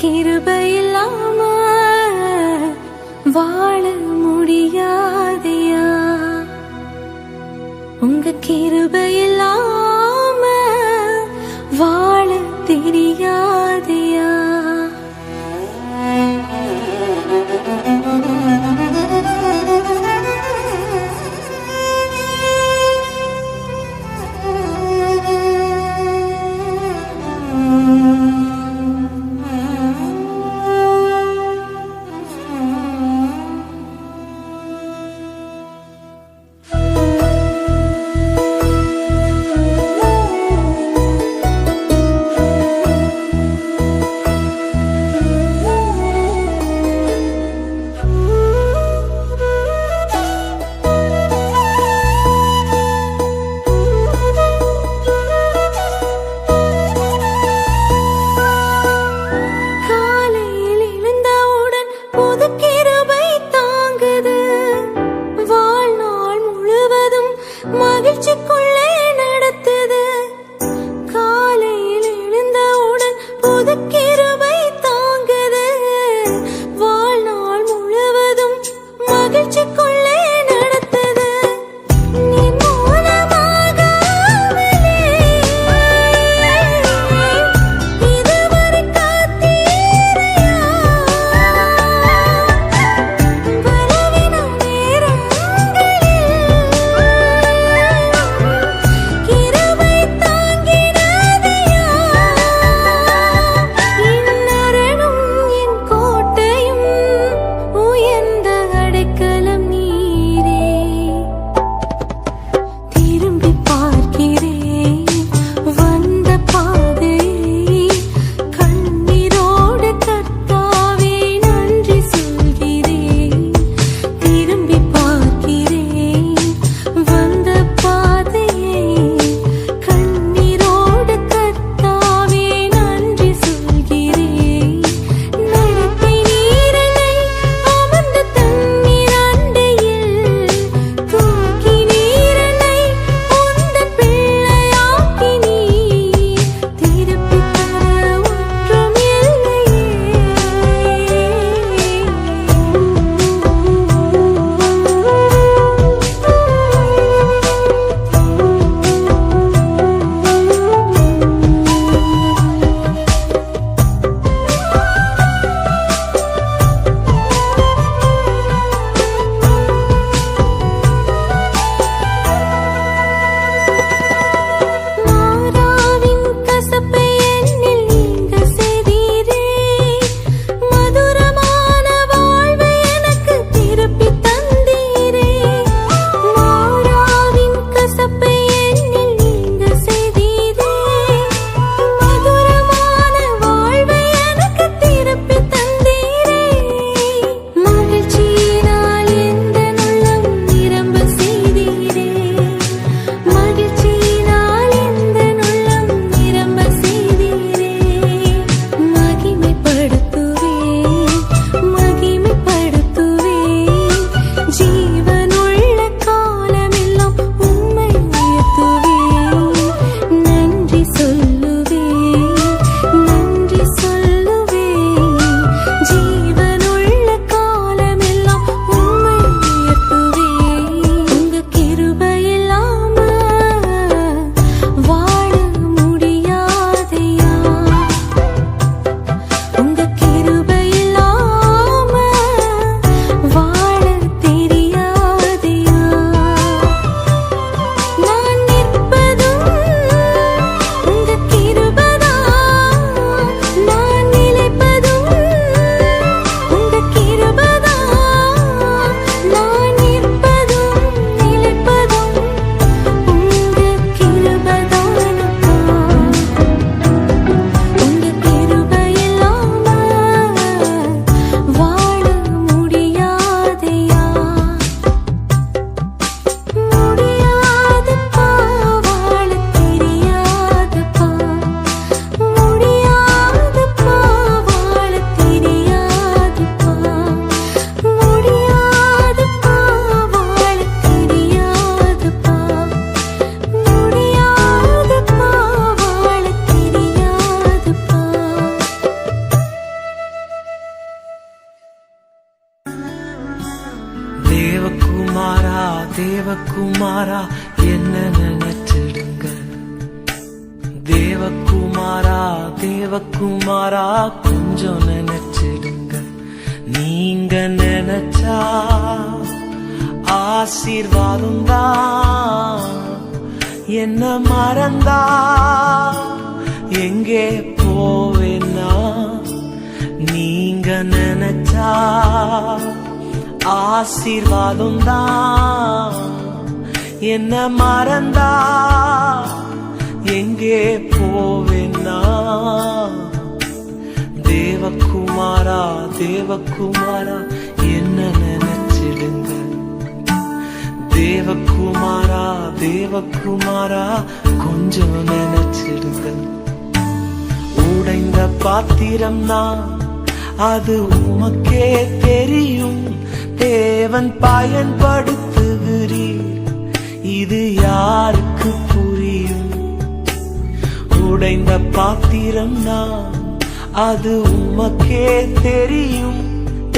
கிருபை இல்லாம வாழ முடியாதையா, உங்க கிருபை இல்லாம வாழ தெரியாதையா. தேவகுமாரா என்ன நினைச்சிடுங்க. தேவகுமாரா தேவகுமாரா கொஞ்சம் நினைச்சிடுங்க. நீங்க நினைச்சா ஆசீர்வாதம் தான். என்ன மறந்தா எங்கே போவேன்னா, நீங்க நினைச்சா ஆசீர்வாதம் தான். என்ன மறந்தா எங்கே போவேன்னா, தேவகுமாரா தேவகுமாரா என்ன நினைச்சிடுங்க. தேவகுமாரா தேவகுமாரா கொஞ்சம் நினைச்சிடுங்க. உடைந்த பாத்திரம்னா அது உமக்கே தெரியும். தேவன் பயன்படுத்துகிறீர், இது யாருக்கு புரியும்? உடைந்த பாத்திரம்னா அது உமக்கே தெரியும்.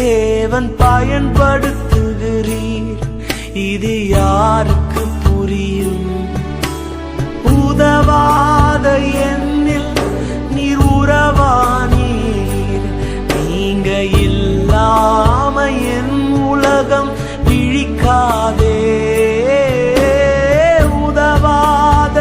தேவன் பயன்படுத்துகிறீர், இது யாருக்கு புரியும்? உதவாத என்னில் நீர் உறவானீர். நீங்க இல்லாம என் உலகம் விழிக்காதே. உதவாத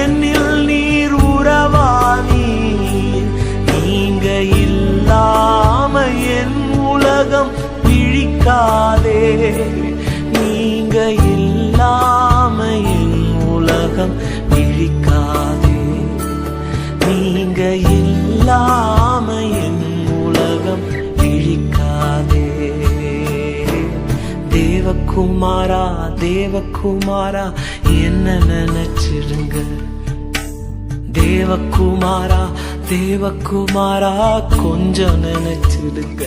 என்னில் நீர் உறவானீர். நீங்க இல்லாம என் உலகம் விழிக்காதே. நீங்க இல்லாம என் உலகம் விழிக்காதே. நீங்க இல்லாம என் உலகம் விழிக்காதே. தேவகுமாரா தேவகுமாரா என்ன நினைச்சிடுங்க. தேவகுமாரா தேவகுமாரா கொஞ்சம் நினைச்சிடுங்க.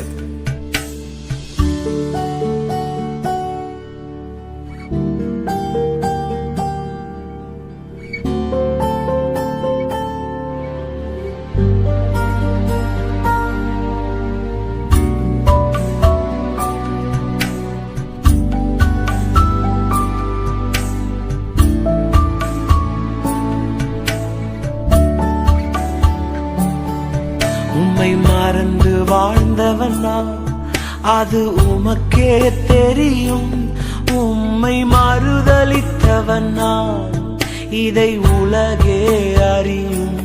உம்மை மறந்து வாழ்ந்தவனா அது உமக்கே தெரியும். உம்மை மறுதலித்தவனா இதை உலகே அறியும்.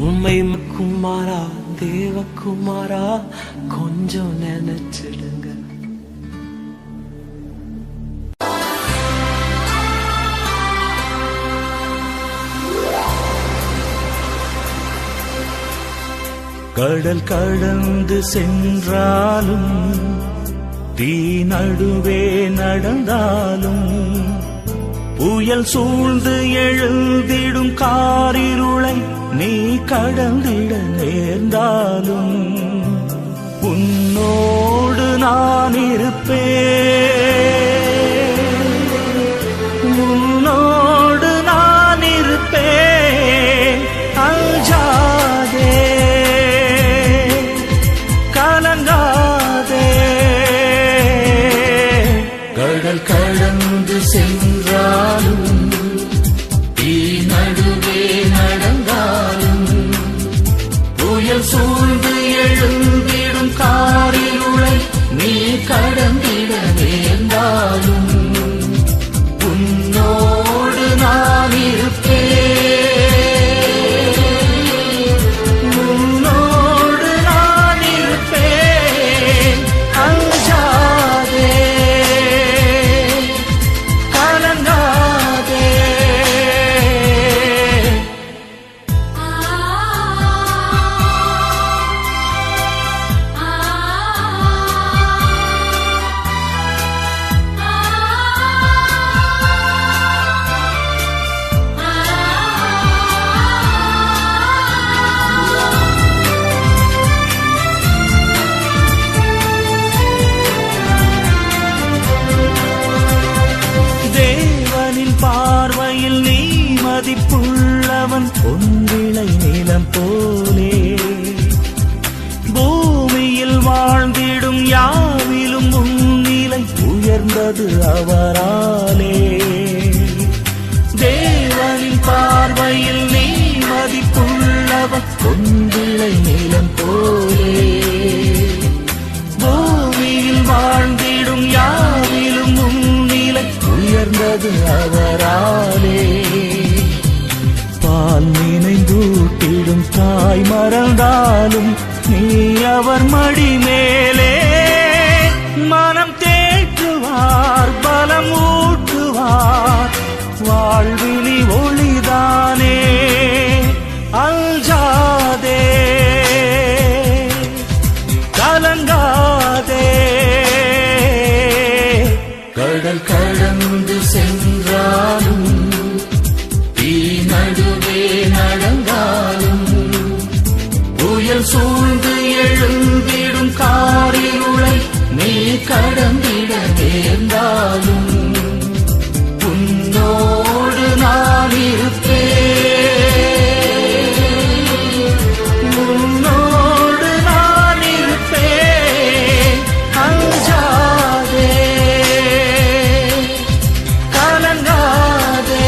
உம்மை குமாரா தேவகுமாரா கொஞ்சம் நினைச்சிடுங்க. கடல் கடந்து சென்றாலும், தீ நடுவே நடந்தாலும், புயல் சூழ்ந்து எழுந்திடும் காரிருளை நீ கடந்திட நேர்ந்தாலும், உன்னோடு நான் இருப்பேன். உன்னோடு நான் இருப்பேன். அஞ்சாதே கலங்காதே. கடல் கடந்து சென்றாலும், தீ நடுவே நடந்தாலும், புயல் சூழ்ந்து எழுந்திடும் காரிருளை நீ கடந்திடவே பொன்விளை நிலம் போலே. பூமியில் வாழ்ந்திடும் யாவிலும் உன்னிலை உயர்ந்தது அவராலே. பால் நினைந்தூட்டிடும் தாய் மறந்தாலும் நீ அவர் மடி மேலே. மனம் தேற்றுவார் பலம் ஊட்டுவார் வாழ்வினி ஒளிதானே. அஞ்சாதே கலங்காதே. கடல் கடந்து சென்றாலும் தீ நடுவே நடந்தாலும் புயல் சூழ்ந்து எழுந்திடும் காரிருளை நீ கடந்திட நேர்ந்தாலும் உன்னோடு நான் இருப்பேன். உன்னோடு நான் இருப்பேன். அஞ்சாதே கலங்காதே.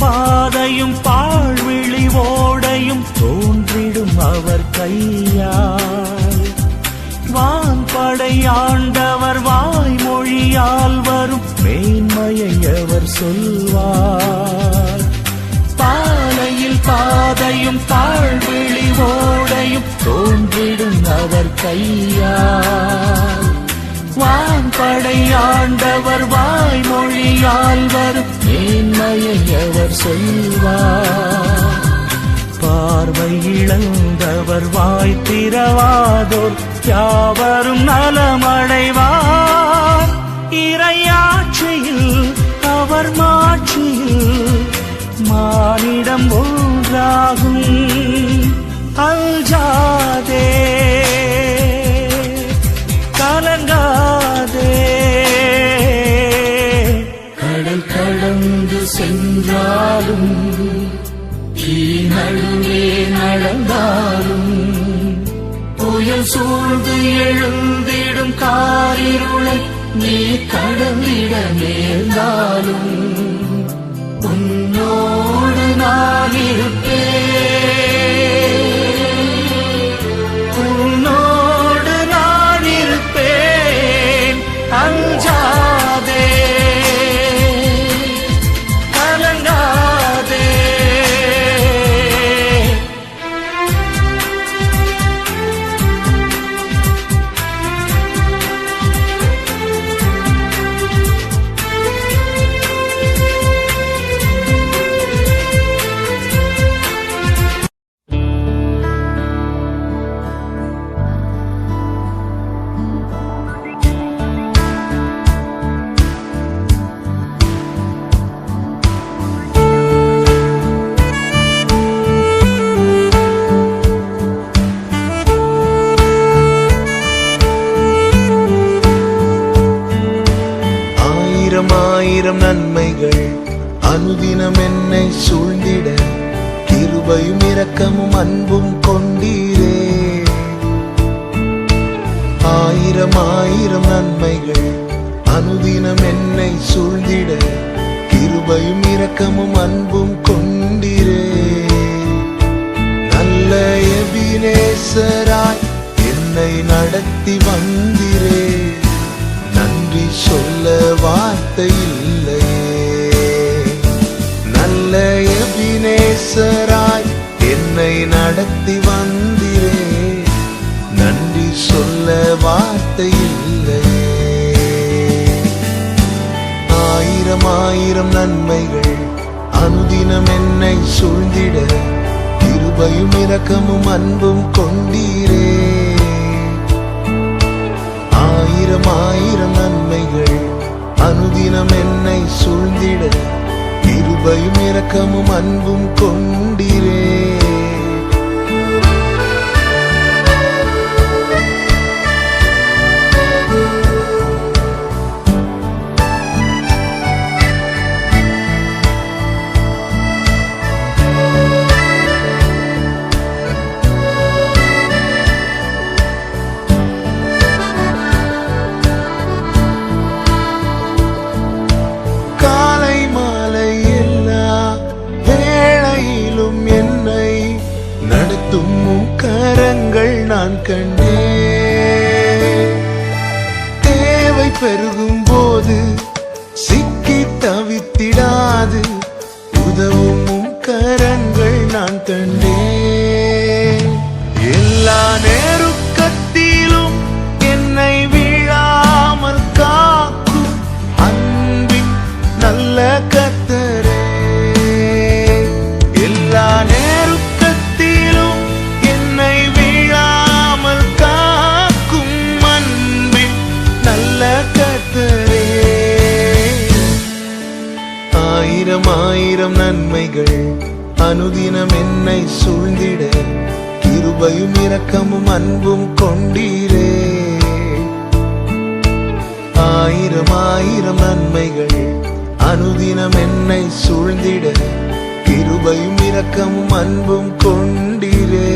பாதையும் பாழ்விழி ஓடையும் தோன்றிடும் அவர் கையால். வான்படை ஆண்டவர் வாய்மொழியால் வரும் மேன்மையை அவர் சொல்வார். பாலையில் பாதையும் பாழ்விழி ஓடையும் தோன்றிடும் அவர் கையால். வான்படை ஆண்டவர் வாய்மொழியால் வரும் மேன்மையை அவர் சொல்வார். பார்வை இழந்தவர் வாய் திறவாதோர் யாவரும் நலமடைவார். இறையாட்சியில் அவர் மாட்சியில் மானிடம் ஒன்றாகும். அஞ்சாதே கலங்காதே. கடல் கடந்து சென்றாலும் தீ நடுவே நடந்தாலும் புயல் சூழ்ந்து எழுந்திடும் காரிருளை நீ கடந்திட நேர்ந்தாலும் உன்னோடு நான் இருப்பேன். உன்னோடு நான் இருப்பேன். அஞ்சாதே கலங்காதே. ஆயிரம் நன்மைகள் அனுதினம் என்னை சூழ்ந்திட கிருபையும் இரக்கமும் அன்பும் கொண்டீரே. ஆயிரம் ஆயிரம் நன்மைகள் அனுதினம் என்னை சூழ்ந்திட கிருபையும் இரக்கமும் அன்பும் கொண்டீரே. நல்ல எபினேசராய் என்னை நடத்தி வந்தீரே. நன்றி சொல்ல வார்த்தை இல்லையே. நல்ல எபினேசராய் என்னை நடத்தி வந்தீரே. நன்றி சொல்ல வார்த்தை இல்லையே. ஆயிரம் ஆயிரம் நன்மைகள் அனுதினம் என்னை சூழ்ந்திட கிருபையும் இரக்கமும் அன்பும் கொண்டீரே. ஆயிரம் ஆயிரம் நன்மைகள் அனுதினம் இரக்கமும் அன்பும் கொண்டீரே. கரங்கள் நான் கண்டேன். தேவை பெருகும் போது சிக்கி தவித்திடாது உதவும் கரங்கள் நான் கண்டேன். எல்லா நெருக்கத்திலும் என்னை வீழாமல் காக்கும் அன்பின் நல்ல கர்த்தரே. எல்லா ஆயிரம் நன்மைகள் அனுதினம் என்னை சூழ்ந்திட கிருபையும் இரக்கமும் அன்பும் கொண்டீரே. ஆயிரம் நன்மைகள் அனுதினம் என்னை சூழ்ந்திட கிருபையும் இரக்கமும் அன்பும் கொண்டீரே.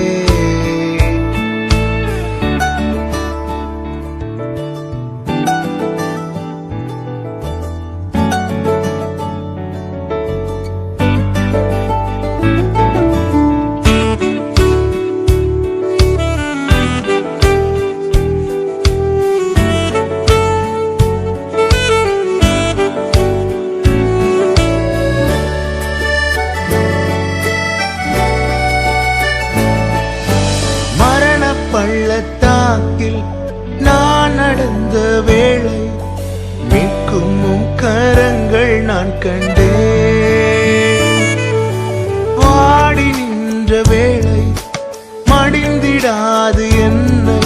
பள்ளத்தாக்கில் நான் நடந்த வேளை மீட்கும் கரங்கள் நான் கண்டேன். வாடி நின்ற வேளை மடிந்திடாது என்னை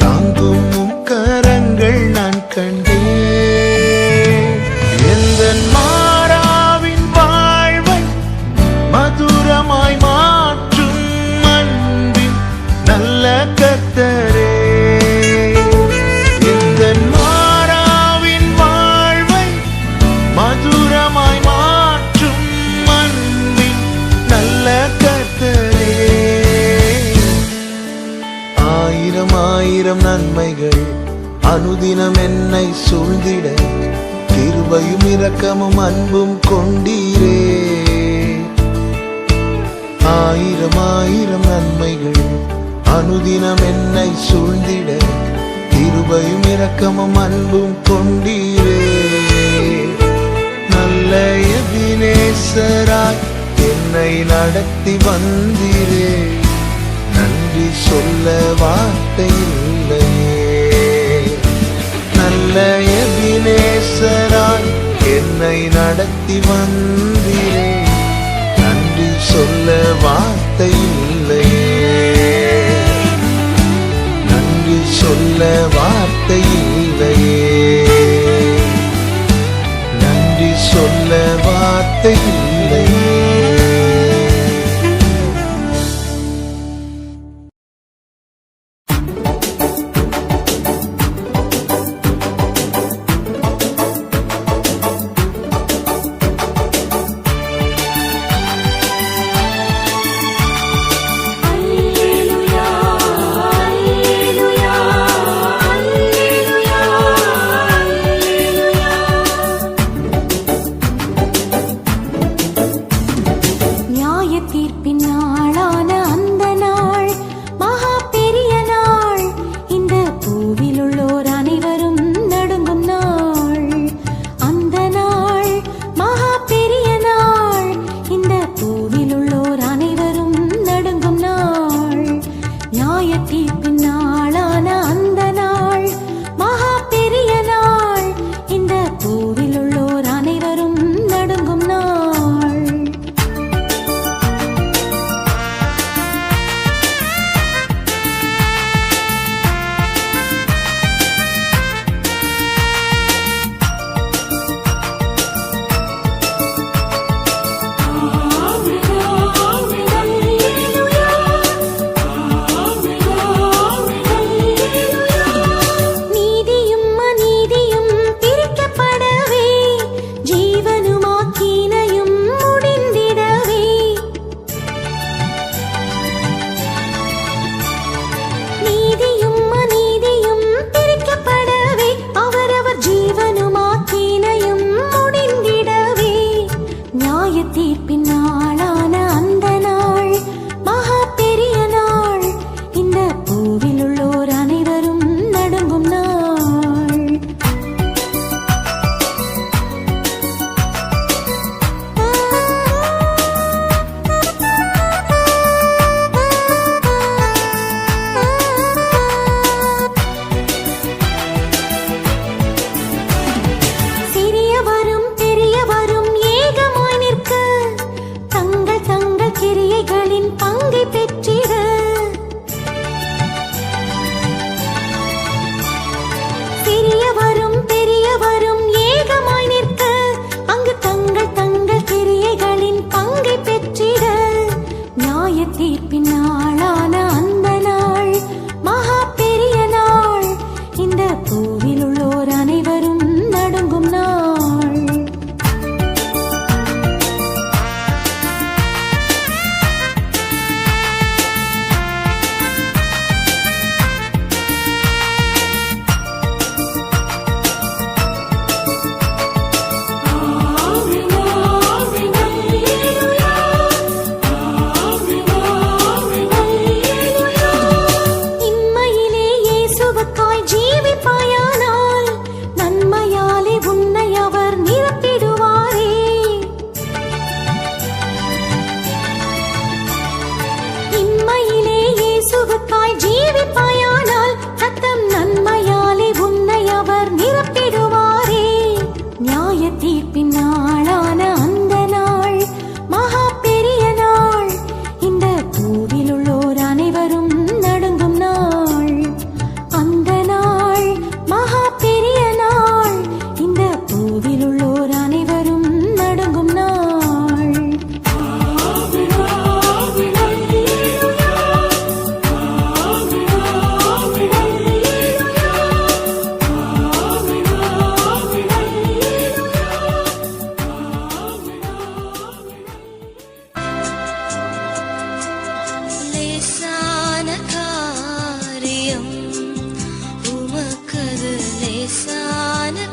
தாங்கும் கரங்கள் நான் கண்டேன். எந்த மாறாவின் வாழ்வை மதுரமாய் மாற்றும் அன்பின் நல்ல கர்த்தரே. இந்த மாறாவின் வாழ்வை மதுரமாய் மாற்றும் அன்பின் நல்ல கர்த்தரே. ஆயிரம் நன்மைகள் அனுதினம் என்னை சூழ்ந்திட கிருபையும் இரக்கமும் அன்பும் கொண்டீரே. ஆயிரம் நன்மைகள் அனுதினம் என்னை சூழ்ந்திட கிருபையும் இரக்கமும் அன்பும் கொண்டீரே. நல்ல எபினேசராய் என்னை நடத்தி வந்தீரே. நன்றி சொல்ல வார்த்தை இல்லையே. நல்ல எபினேசராய் என்னை நடத்தி வந்தீரே. நன்றி சொல்ல வார்த்தை இல்லையே. நன்றி சொல்ல வார்த்தை இல்லையே. நன்றி சொல்ல வார்த்தை இல்லையே.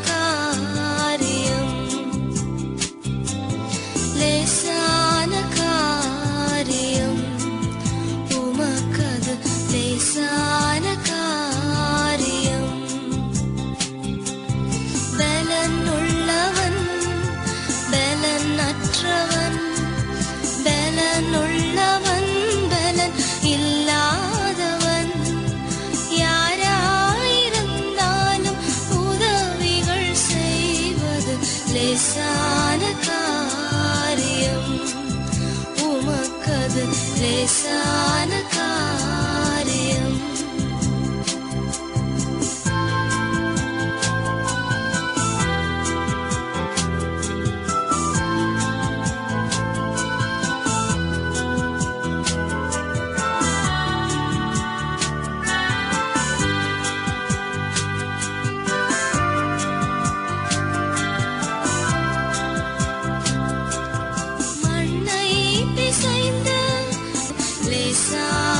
காரியம் லேசான காரியம் உமக்கது லேசான காரியம் பலன் உள்ளவன் பலன் அற்றவன் பலன் உள்ளவன் பலன் இல்லாதவன் யாராயிருந்தாலும் உதவிகள் செய்வது லேசான காரியம் உமக்கது லேசான காரியம் மண்ணை பிசைந்து லேசான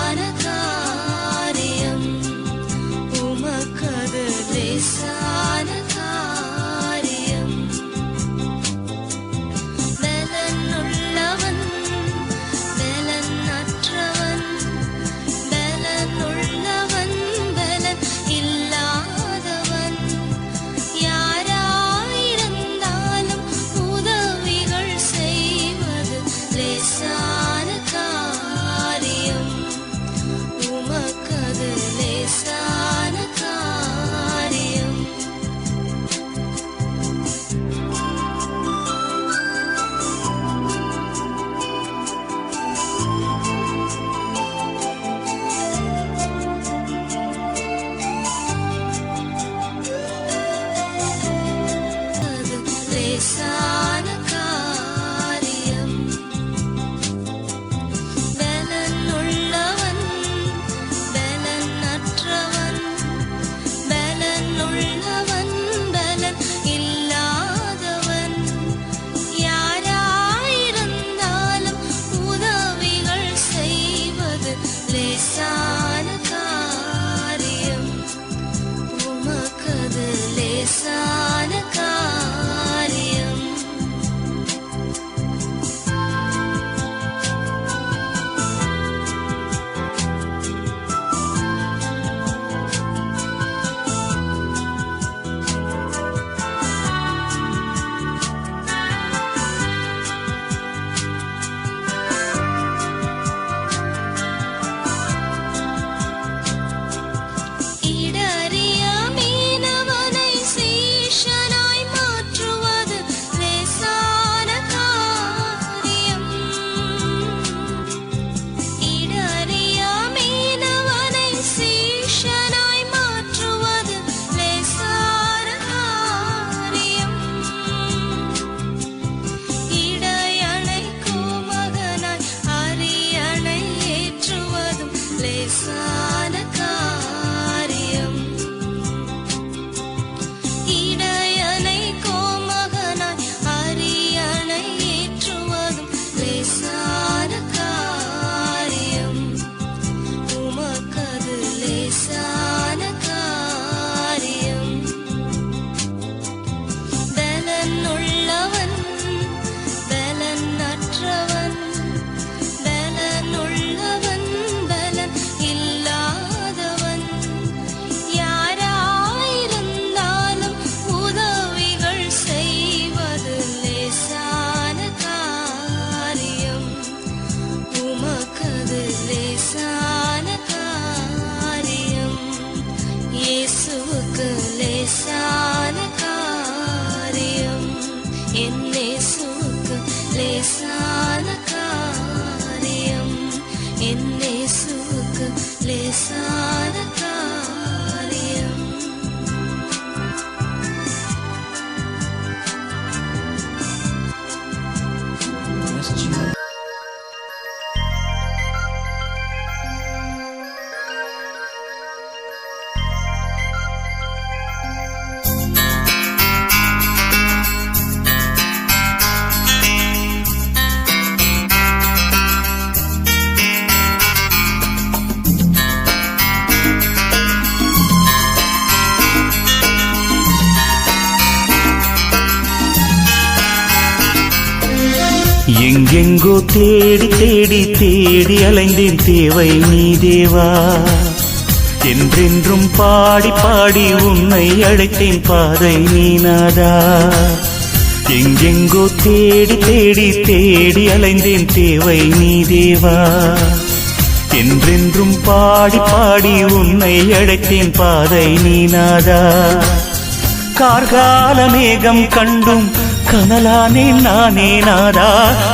எங்கெங்கோ தேடி தேடி தேடி அலைந்தேன் தேவை நீ தேவா. என்றென்றும் பாடி பாடி உன்னை அழைத்தேன் பாதை நீ நாதா. எங்கெங்கோ தேடி தேடி தேடி அலைந்தேன் தேவை நீ தேவா. என்றென்றும் பாடி பாடி உன்னை அழைத்தேன் பாதை நீ நாதா. கார்கால மேகம் கண்டும் கனலானேன் நானே நாதா.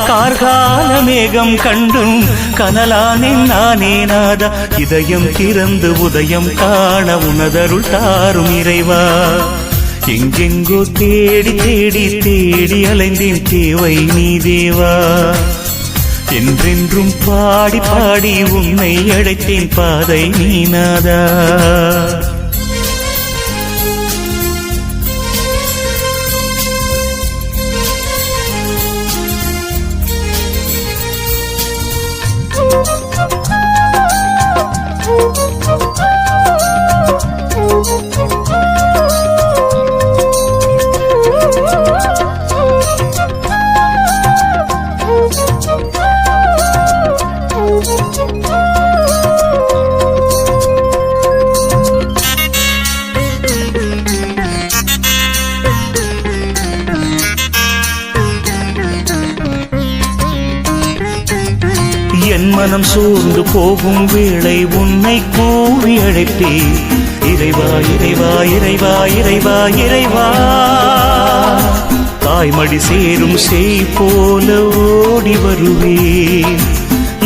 கார்கால மேகம் கண்டும் கனலானேன் நானே நாதா. இதயம் திறந்து உதயம் காண உனதருள் தாரும் இறைவா. எங்கெங்கோ தேடி தேடி தேடி அலைந்தேன் தேவை நீ தேவா. என்றென்றும் பாடி பாடி உன்னை அழைத்தேன் பாதை நீ நாதா. என் மனம் சோர்ந்து போகும் வேளை உன்னை கூவி அழைப்பேன். இறைவா இறைவா இறைவா இறைவா இறைவா. தாய்மடி சேரும் செய் போல ஓடி வருவேன்.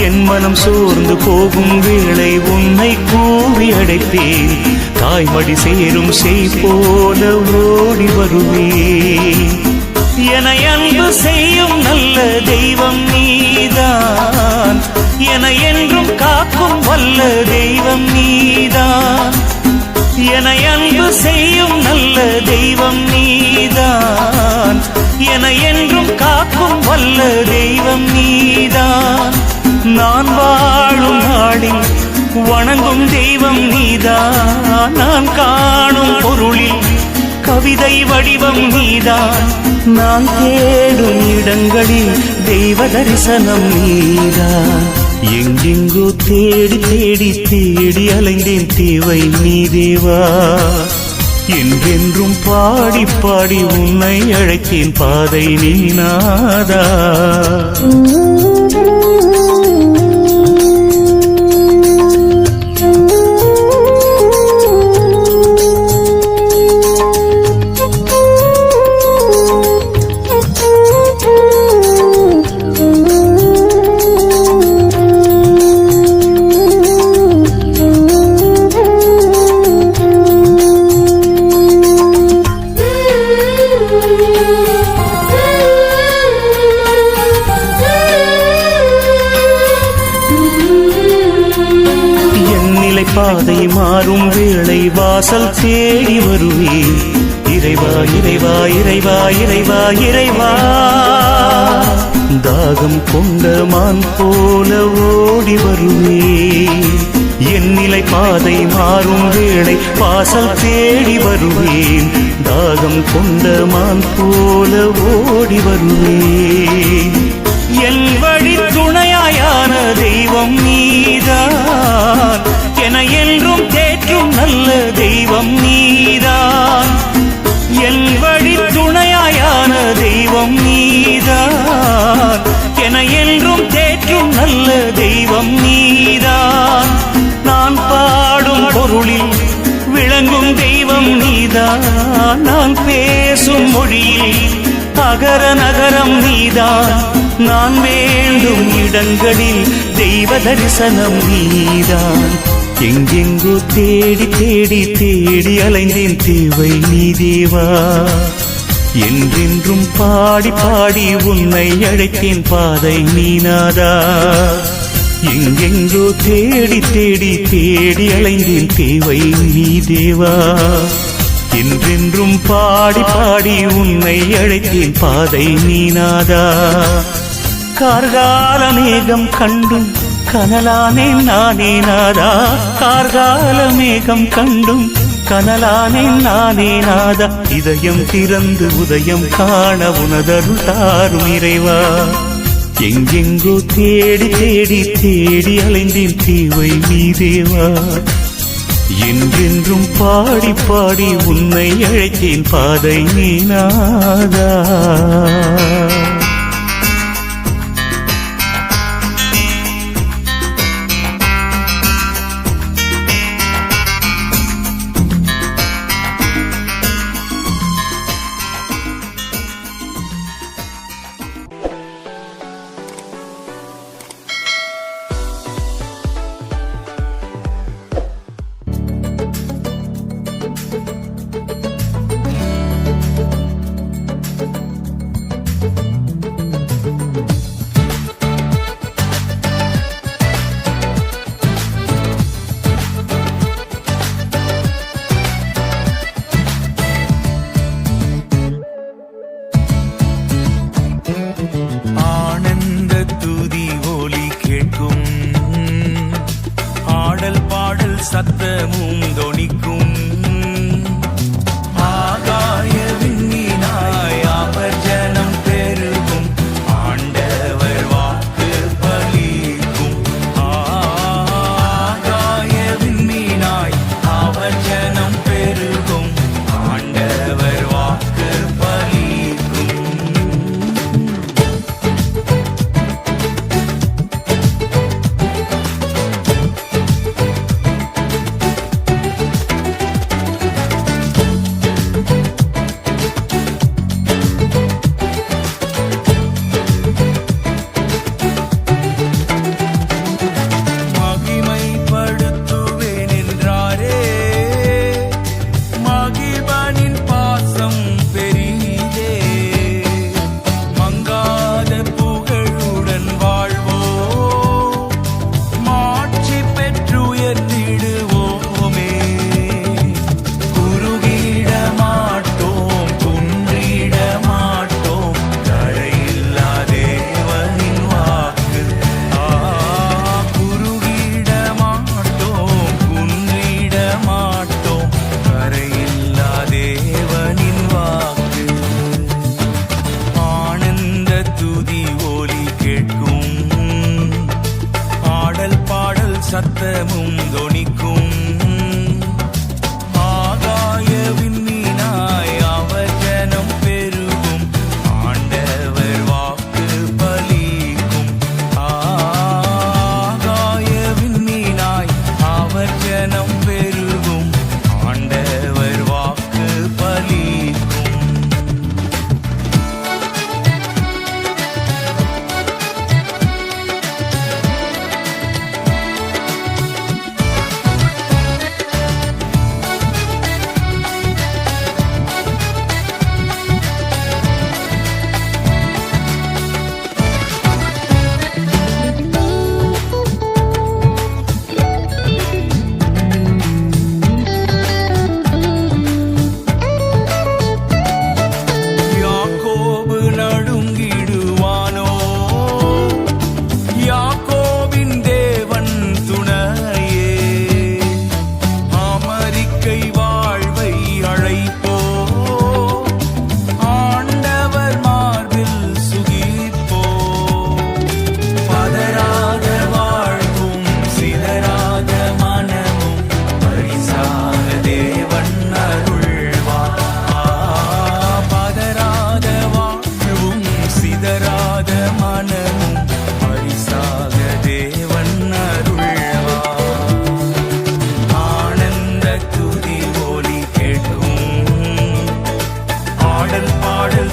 என் மனம் சோர்ந்து போகும் வேளை உன்னை கூவி அழைப்பேன். தாய்மடி சேரும் செய் போல ஓடி வருவேன். என அன்பு செய்யும் நல்ல தெய்வம் நீதான். என என்றும் காக்கும் வல்ல தெய்வம் நீதான். என அன்பு செய்யும் நல்ல தெய்வம் நீதான். என என்றும் காக்கும் வல்ல தெய்வம் நீதான். நான் வாழும் நாளில் வணங்கும் தெய்வம் நீதான். நான் காணும் பொருளில் கவிதை வடிவம் நீதான். நான் தேடும் இடங்களில் தெய்வ தரிசனம் நீதான். எங்கெங்கோ தேடி தேடி தேடி அலைந்தேன் தேவை நீ தேவா. என்றென்றும் பாடி பாடி உன்னை அழைத்தேன் பாதை நீ நாதா. பாதை மாறும் வேளை வாசல் தேடி வருவேன். இறைவா இறைவா இறைவா இறைவா இறைவா. தாகம் கொண்ட மான் போல ஓடி வருவேன். என் நிலை பாதை மாறும் வேளை வாசல் தேடி வருவேன். தாகம் கொண்ட மான் போல ஓடி வருவேன். என் வழி துணையாயான தெய்வம் நீதான். என என்றும் தேற்றும் நல்ல தெய்வம் நீதான். என் வழி துணையாயான தெய்வம் நீதான். என என்றும் தேற்றும் நல்ல தெய்வம் நீதான். நான் பாடும் பொருளில் விளங்கும் தெய்வம் நீதான். நான் பேசும் மொழியில் அகர நகரம் நீதான். நான் வேண்டும் இடங்களில் தெய்வ தரிசனம் நீதான். எங்கெங்கோ தேடி தேடி தேடி அலைந்தேன் தேவை நீ தேவா. என்றென்றும் பாடி பாடி உன்னை அழைத்தேன் பாதை நீ நாதா. எங்கெங்கோ தேடி தேடி தேடி அலைந்தேன் தேவை நீ தேவா. என்றென்றும் பாடி பாடி உன்னை அழைத்தேன் பாதை நீ நாதா. கார்கால மேகம் கண்டும் கனலானேன் நானே நாதா. கார்கால மேகம் கண்டும் கனலானேன் நானே நாதா. இதயம் திறந்து உதயம் காண உனதருள் தாரும் இறைவா. எங்கெங்கோ தேடி தேடி தேடி அலைந்தேன் தீவை நீ தேவா. என்றென்றும் பாடி பாடி உன்னை அழைத்தேன் பாதை நீனாதா. சத்தமும் தொனிக்கும் ஆகாய விண்ணினாய் அவர் ஜனம் பெருகும் ஆண்டவர் வாக்கு பலிக்கும். ஆகாய விண்ணினாய் அவர் ஜனம் பெருகும் ஆண்டவர் வாக்கு பலிக்கும். சத்தமும் தொனிக்கும் ஆகாய விண்ணினாய் அவர் ஜனம் பெருகும் ஆண்டவர் வாக்கு பலிக்கும். ஆகாய விண்ணினாய் அவர் ஜனம் பெருகும் ஆண்டவர் வாக்கு பலிக்கும்.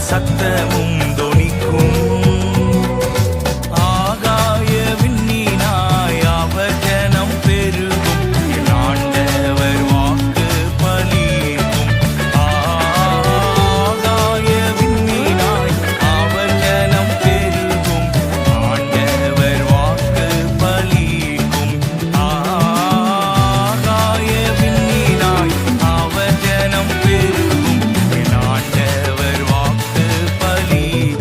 சத்தமும் தொனிக்கும் ஆகாய விண்ணினாய் அவர் ஜனம் பெருகும் ஆண்டவர் வாக்கு பலிக்கும். ஆகாய விண்ணினாய் அவர் ஜனம் பெருகும் ஆண்டவர் வாக்கு பலிக்கும். ஆகாய விண்ணினாய் அவர் ஜனம் பெருகும் ஆண்டவர் வாக்கு பலிக்கும்.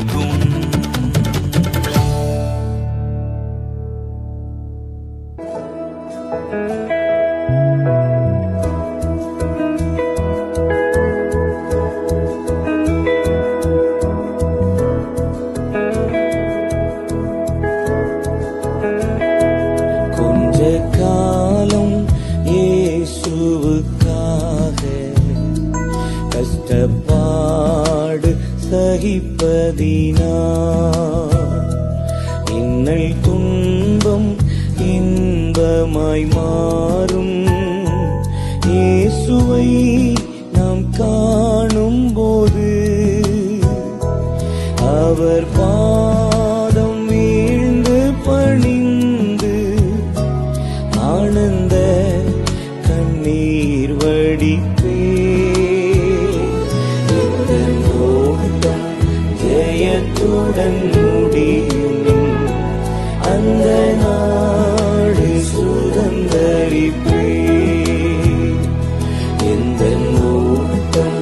சகிப்பதினார் இன்னல் துன்பம் இன்பமாய் மாறும். இயேசுவை நாம் காணும் போது அவர் பாதம் வீழ்ந்து பணிந்து ஆனந்த கண்ணீர் வடிப்பே. ஓட்டம் ஜெயத்துடன் முடியும், அந்த நாடு சுதந்தரிப்பே. எந்த ஓட்டம்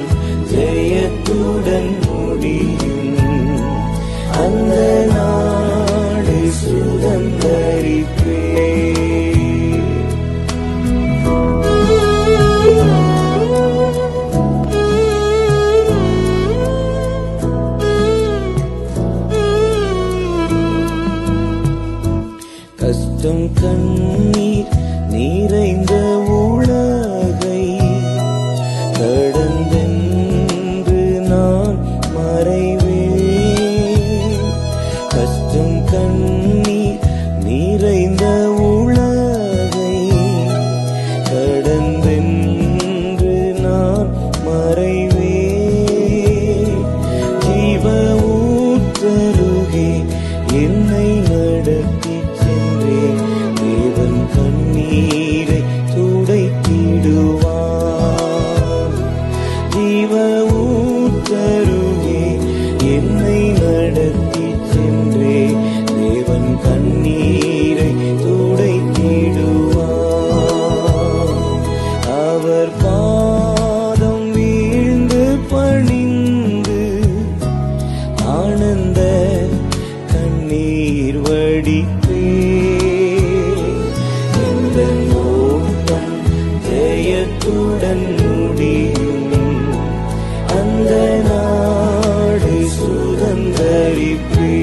ஜெயத்துடன் முடியும், அந்த நாடு சுதந்தரிப்பே. கஷ்டம் கண்ணீர் நிறைந்த உலகை கடந்தென்று நான் மறைவேன். கஷ்டம் கண்ணீர் நிறைந்த உலகை கடந்தென்று நான் மறைவேன். ஜீவ ஊற்றருகே என்னை நடத்தி தேவன் கண்ணீரை துடைத்திடுவார். ஜீவ ஊற்றருகே என்னை நடத்தி சென்றே தேவன் கண்ணீரை துடைத்திடுவார். அவர் பாதம் வீழ்ந்து பணிந்து ஆனந்த கண்ணீர் வடிப்பே. எந்த ஓட்டம் ஜெயத்துடன் முடியும், அந்த நாடு சுதந்தரிப்பே.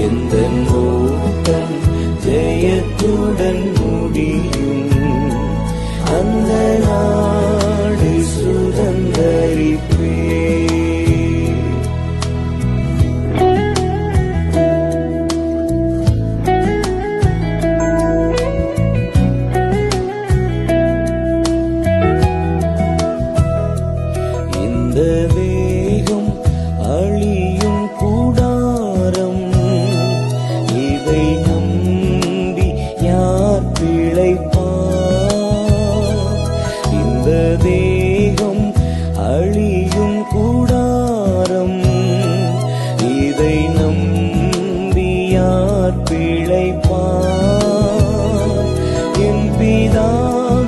எந்த ஓட்டம் ஜெயத்துடன் முடியும், அந்த நாடு சுதந்தரிப்பே. இந்த தேகம் அழியும் கூடாரம், இதை நம்பி யார் பிழைப்பார்? இந்த தேகம் அழியும் கூடாரம், இதை நம்பி யார் பிழைப்பார்? என் பிதா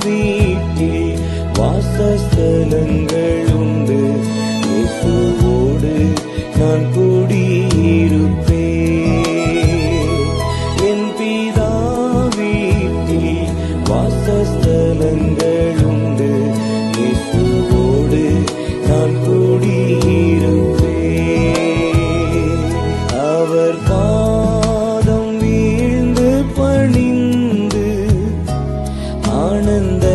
வீட்டில் வாசஸ்தலங்கள் உண்டு, இயேசுவோடு நான் குடியிருப்பேன். என் பிதா வீட்டில் வாசஸ்தலங்கள் உண்டு, இயேசுவோடு நான் குடியிருப்பேன். அவர் பாதம் வீழ்ந்து பணிந்து ஆனந்த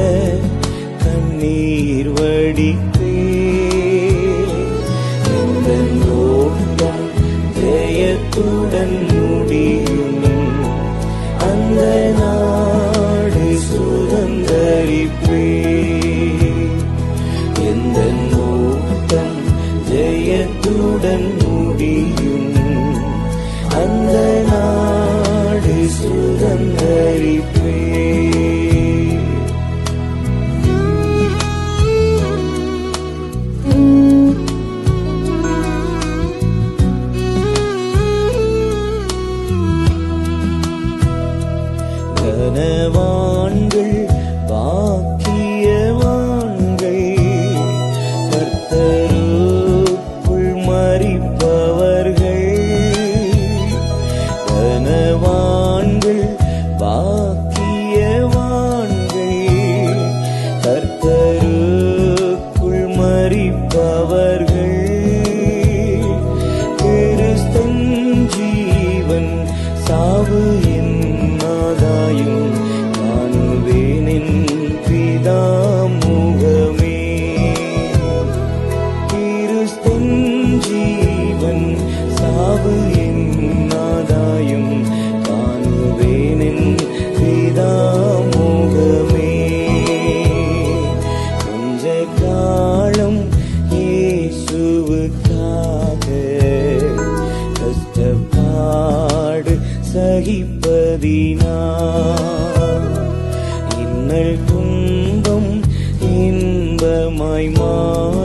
கண்ணீர் வடிப்பே. எந்த ஓட்டம் ஜெயத்துடன் முடியும், அந்த நாடு சுதந்தரிப்பே. எந்த ஓட்டம் ஜெயத்துடன் முடியும், அந்த நாடு சுதந்தரிப்பே. கனவான்கள் பாக்கியவான்கள், கர்த்தருக்குள் மரிப்பார்கள். வாழ்வு என் ஆதாயம் காணுவேனின் பிதாமுகமே. கொஞ்ச காலம் இயேசுவுக்காக கஷ்டப்பாடு சகிப்பதினா இன்னல் துன்பம் இன்பமாய் மாறும்.